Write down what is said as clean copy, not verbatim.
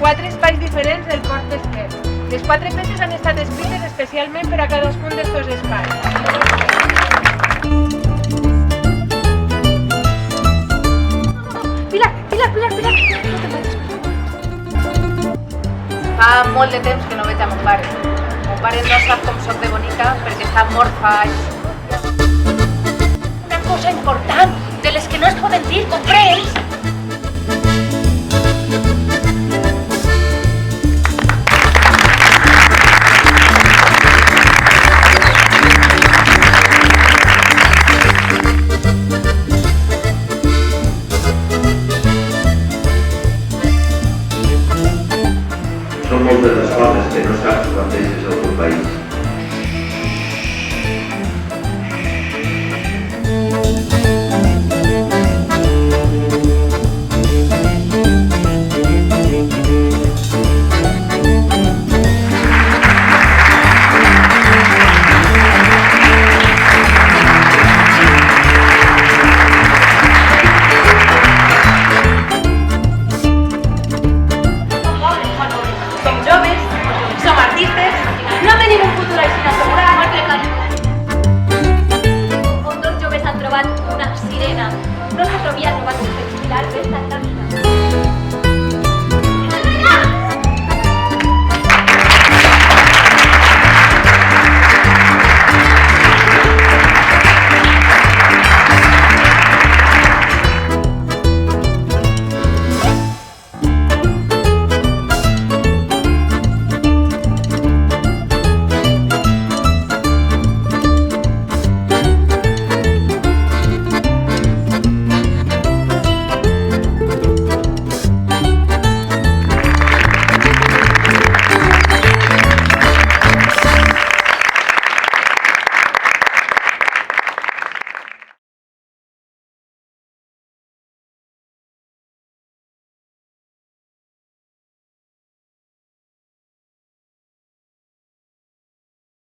4 espais diferents del Corte Esquerre. Les 4 peces han estat escrites especialment per a cadascun d'estos espais. Pilar! Fa molt de temps que no veig a mon pare. Mon pare no sap com soc de bonica perquè està mort fa anys. Una cosa important, de les que no es poden dir, comprens? Són moltes les coses que no sap